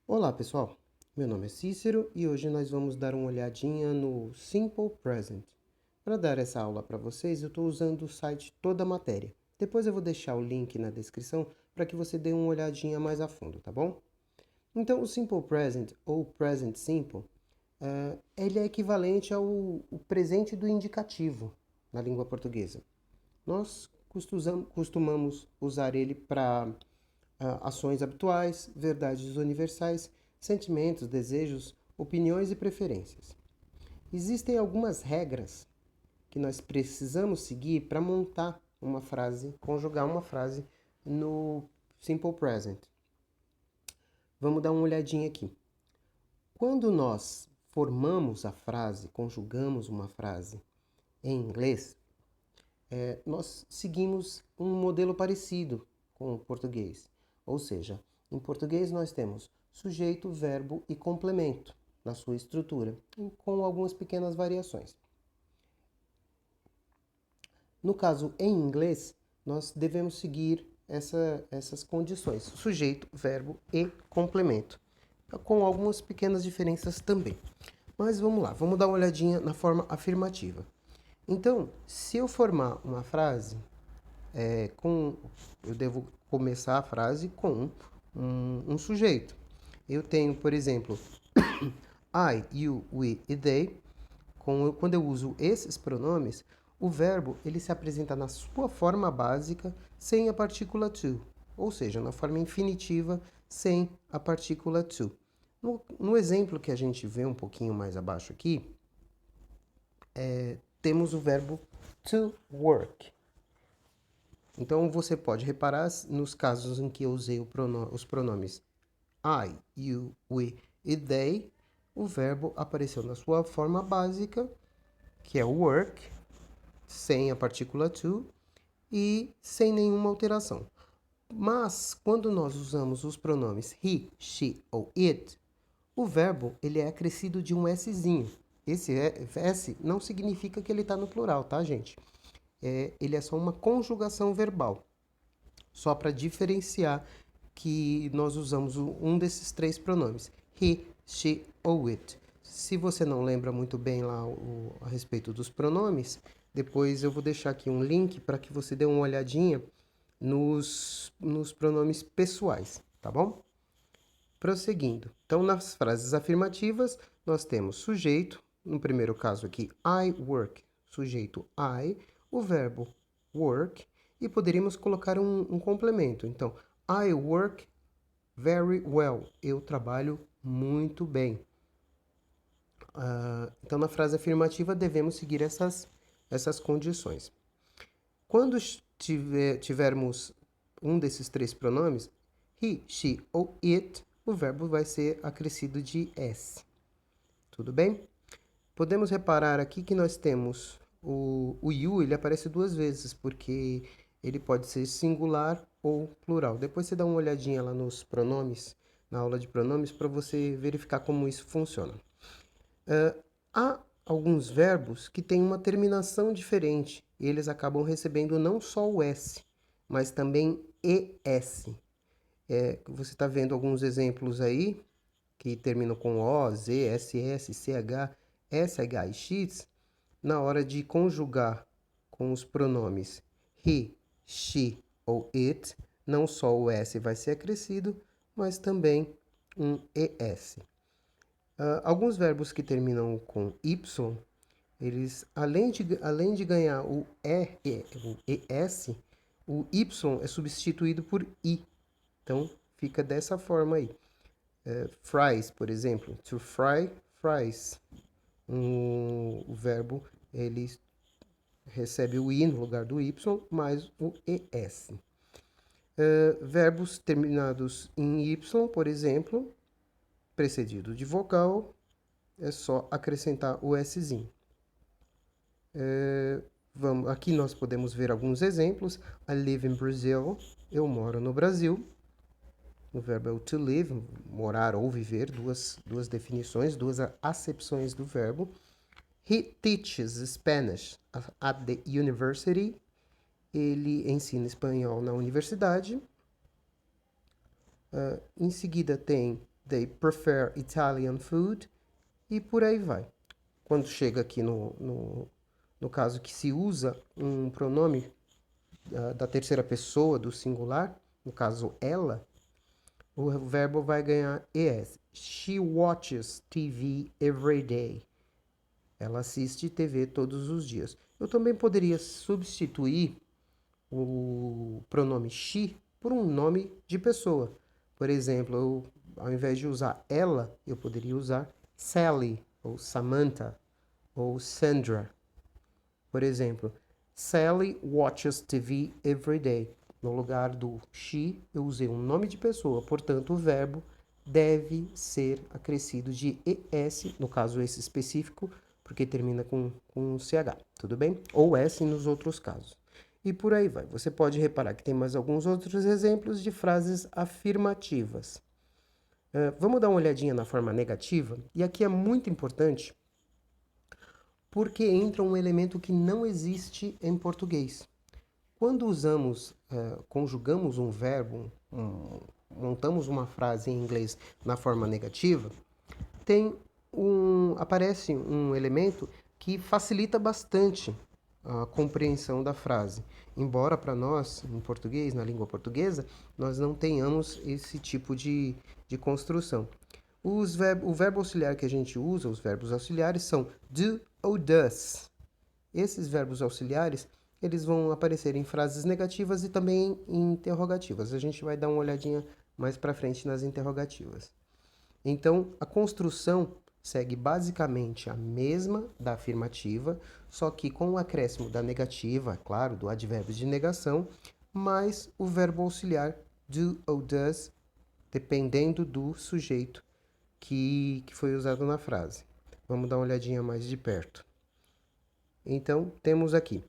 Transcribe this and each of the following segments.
Olá pessoal, meu nome é Cícero e hoje nós vamos dar uma olhadinha no Simple Present. Para dar essa aula para vocês, eu estou usando o site Toda a Matéria. Depois eu vou deixar o link na descrição para que você dê uma olhadinha mais a fundo, tá bom? Então, o Simple Present ou Present Simple, ele é equivalente ao o presente do indicativo na língua portuguesa. Nós costumamos usar ele para ações habituais, verdades universais, sentimentos, desejos, opiniões e preferências. Existem algumas regras que nós precisamos seguir para montar uma frase, conjugar uma frase no Simple Present. Vamos dar uma olhadinha aqui. Quando nós formamos a frase, conjugamos uma frase em inglês, nós seguimos um modelo parecido com o português. Ou seja, em português nós temos sujeito, verbo e complemento na sua estrutura, com algumas pequenas variações. No caso, em inglês, nós devemos seguir essas condições: sujeito, verbo e complemento, com algumas pequenas diferenças também. Mas vamos lá, vamos dar uma olhadinha na forma afirmativa. Então, se eu formar uma frase eu devo começar a frase com um sujeito. Eu tenho, por exemplo, I, you, we e they. Quando eu uso esses pronomes, o verbo ele se apresenta na sua forma básica sem a partícula to, ou seja, na forma infinitiva sem a partícula to. No exemplo que a gente vê um pouquinho mais abaixo aqui, temos o verbo to work. Então você pode reparar nos casos em que eu usei os pronomes I, you, we e they, o verbo apareceu na sua forma básica, que é work, sem a partícula to e sem nenhuma alteração. Mas quando nós usamos os pronomes he, she ou it, o verbo ele é acrescido de um Szinho. Esse S não significa que ele está no plural, tá, gente? Ele é só uma conjugação verbal, só para diferenciar que nós usamos um desses três pronomes, he, she ou it. Se você não lembra muito bem lá a respeito dos pronomes, depois eu vou deixar aqui um link para que você dê uma olhadinha nos pronomes pessoais, tá bom? Prosseguindo. Então, nas frases afirmativas, nós temos sujeito, no primeiro caso aqui, I work, sujeito I, o verbo work, e poderíamos colocar um complemento. Então, I work very well, eu trabalho muito bem. Então, na frase afirmativa, devemos seguir essas condições. Quando tivermos um desses três pronomes, he, she ou it, o verbo vai ser acrescido de S. Tudo bem? Podemos reparar aqui que nós temos o you, ele aparece duas vezes, porque ele pode ser singular ou plural. Depois você dá uma olhadinha lá nos pronomes, na aula de pronomes, para você verificar como isso funciona. Há alguns verbos que têm uma terminação diferente. E eles acabam recebendo não só o S, mas também ES. Você está vendo alguns exemplos aí que terminam com O, Z, SS, CH, SH e X. Na hora de conjugar com os pronomes he, she ou it, não só o S vai ser acrescido, mas também um ES. Alguns verbos que terminam com Y, eles, além de ganhar o ES, o Y é substituído por I. Então, fica dessa forma aí. Fries, por exemplo. To fry, fries. O verbo, ele recebe o I no lugar do Y, mais o ES. Verbos terminados em Y, por exemplo, precedido de vogal, é só acrescentar o Szinho. Aqui nós podemos ver alguns exemplos. I live in Brazil. Eu moro no Brasil. O verbo é o to live, morar ou viver, duas definições, duas acepções do verbo. He teaches Spanish at the university. Ele ensina espanhol na universidade. Em seguida tem they prefer Italian food, e por aí vai. Quando chega aqui no caso que se usa um pronome da terceira pessoa do singular, no caso ela, o verbo vai ganhar es. She watches TV every day. Ela assiste TV todos os dias. Eu também poderia substituir o pronome she por um nome de pessoa. Por exemplo, ao invés de usar ela, eu poderia usar Sally, ou Samantha, ou Sandra. Por exemplo, Sally watches TV every day. No lugar do she, eu usei um nome de pessoa, portanto, o verbo deve ser acrescido de es, no caso esse específico, porque termina com ch, tudo bem? Ou s nos outros casos. E por aí vai. Você pode reparar que tem mais alguns outros exemplos de frases afirmativas. Vamos dar uma olhadinha na forma negativa, e aqui é muito importante porque entra um elemento que não existe em português. Quando conjugamos um verbo, montamos uma frase em inglês na forma negativa, aparece um elemento que facilita bastante a compreensão da frase. Embora para nós, em português, na língua portuguesa, nós não tenhamos esse tipo de construção. O verbo auxiliar que a gente usa, os verbos auxiliares, são do ou does. Esses verbos auxiliares, eles vão aparecer em frases negativas e também em interrogativas. A gente vai dar uma olhadinha mais para frente nas interrogativas. Então, a construção segue basicamente a mesma da afirmativa, só que com o acréscimo da negativa, claro, do advérbio de negação, mais o verbo auxiliar do ou does, dependendo do sujeito que foi usado na frase. Vamos dar uma olhadinha mais de perto. Então, temos aqui.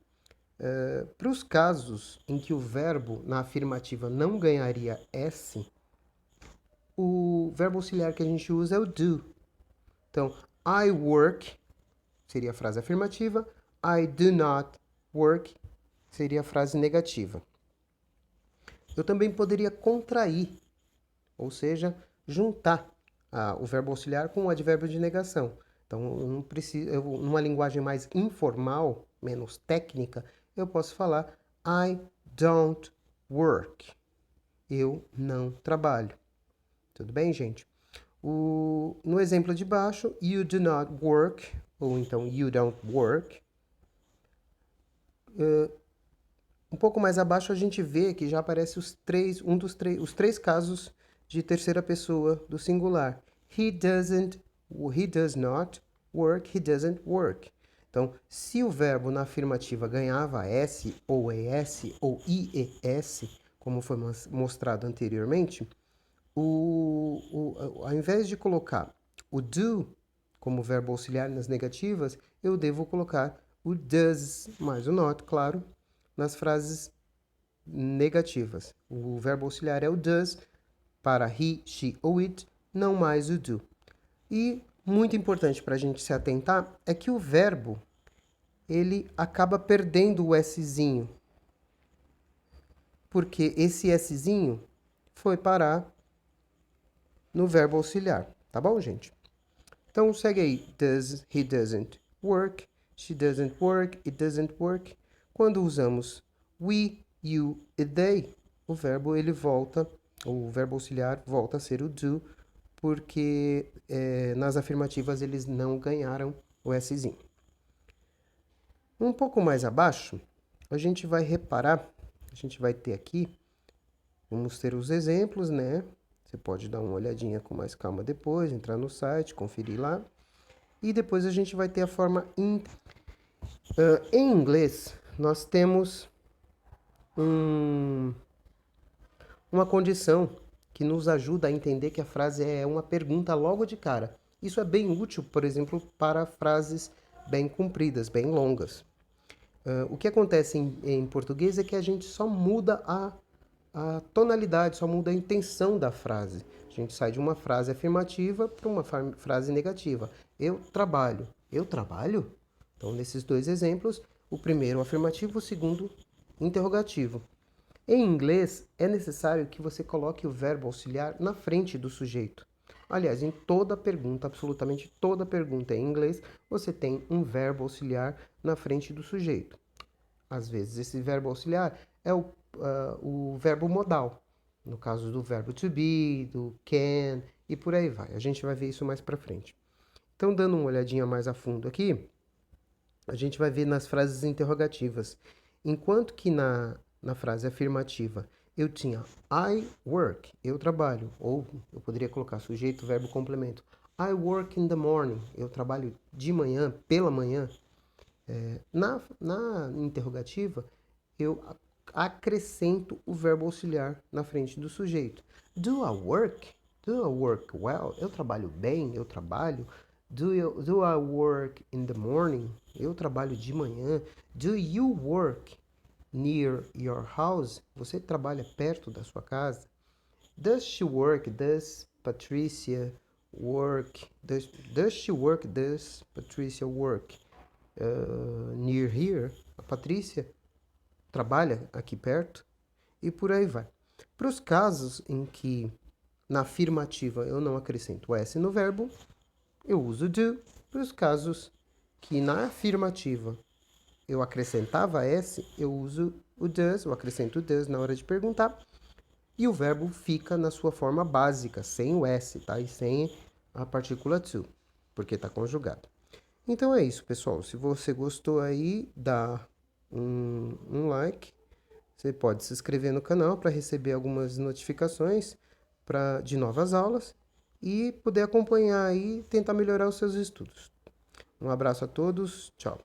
Para os casos em que o verbo na afirmativa não ganharia S, o verbo auxiliar que a gente usa é o do. Então, I work seria a frase afirmativa, I do not work seria a frase negativa. Eu também poderia contrair, ou seja, juntar o verbo auxiliar com o advérbio de negação. Então, numa linguagem mais informal, menos técnica, eu posso falar I don't work. Eu não trabalho. Tudo bem, gente? No exemplo de baixo, you do not work, ou então you don't work. Um pouco mais abaixo a gente vê que já aparece os três casos de terceira pessoa do singular. He does not work, he doesn't work. Então, se o verbo na afirmativa ganhava S ou ES ou IES, como foi mostrado anteriormente, ao invés de colocar o do como verbo auxiliar nas negativas, eu devo colocar o does mais o not, claro, nas frases negativas. O verbo auxiliar é o does para he, she ou it, não mais o do. E muito importante para a gente se atentar é que o verbo ele acaba perdendo o Szinho, porque esse Szinho foi parar no verbo auxiliar, tá bom, gente? Então segue aí, he doesn't work, she doesn't work, it doesn't work. Quando usamos we, you e they, o verbo auxiliar volta a ser o do, porque nas afirmativas eles não ganharam o Szinho. Um pouco mais abaixo, a gente vai reparar, a gente vai ter aqui, vamos ter os exemplos, né? Você pode dar uma olhadinha com mais calma depois, entrar no site, conferir lá. E depois a gente vai ter a forma em inglês, nós temos uma condição que nos ajuda a entender que a frase é uma pergunta logo de cara. Isso é bem útil, por exemplo, para frases bem compridas, bem longas. O que acontece em português é que a gente só muda a tonalidade, só muda a intenção da frase. A gente sai de uma frase afirmativa para uma frase negativa. Eu trabalho. Eu trabalho? Então, nesses dois exemplos, o primeiro afirmativo, o segundo interrogativo. Em inglês, é necessário que você coloque o verbo auxiliar na frente do sujeito. Aliás, em toda pergunta, absolutamente toda pergunta em inglês, você tem um verbo auxiliar na frente do sujeito. Às vezes, esse verbo auxiliar é o verbo modal. No caso do verbo to be, do can e por aí vai. A gente vai ver isso mais pra frente. Então, dando uma olhadinha mais a fundo aqui, a gente vai ver nas frases interrogativas. Enquanto que na frase afirmativa eu tinha I work, eu trabalho, ou eu poderia colocar sujeito, verbo, complemento. I work in the morning, eu trabalho de manhã, pela manhã. Na interrogativa, eu acrescento o verbo auxiliar na frente do sujeito. Do I work? Do I work well? Eu trabalho bem? Eu trabalho? Do I work in the morning? Eu trabalho de manhã. Do you work near your house? Você trabalha perto da sua casa? Does she work? Does Patricia work? Does she work? Does Patricia work near here? A Patrícia trabalha aqui perto? E por aí vai. Para os casos em que na afirmativa eu não acrescento o S no verbo, eu uso do. Para os casos que na afirmativa eu acrescentava S, eu uso o does, eu acrescento o does na hora de perguntar. E o verbo fica na sua forma básica, sem o S, tá? E sem a partícula to, porque está conjugado. Então é isso, pessoal. Se você gostou aí, dá um like. Você pode se inscrever no canal para receber algumas notificações de novas aulas e poder acompanhar aí e tentar melhorar os seus estudos. Um abraço a todos, tchau.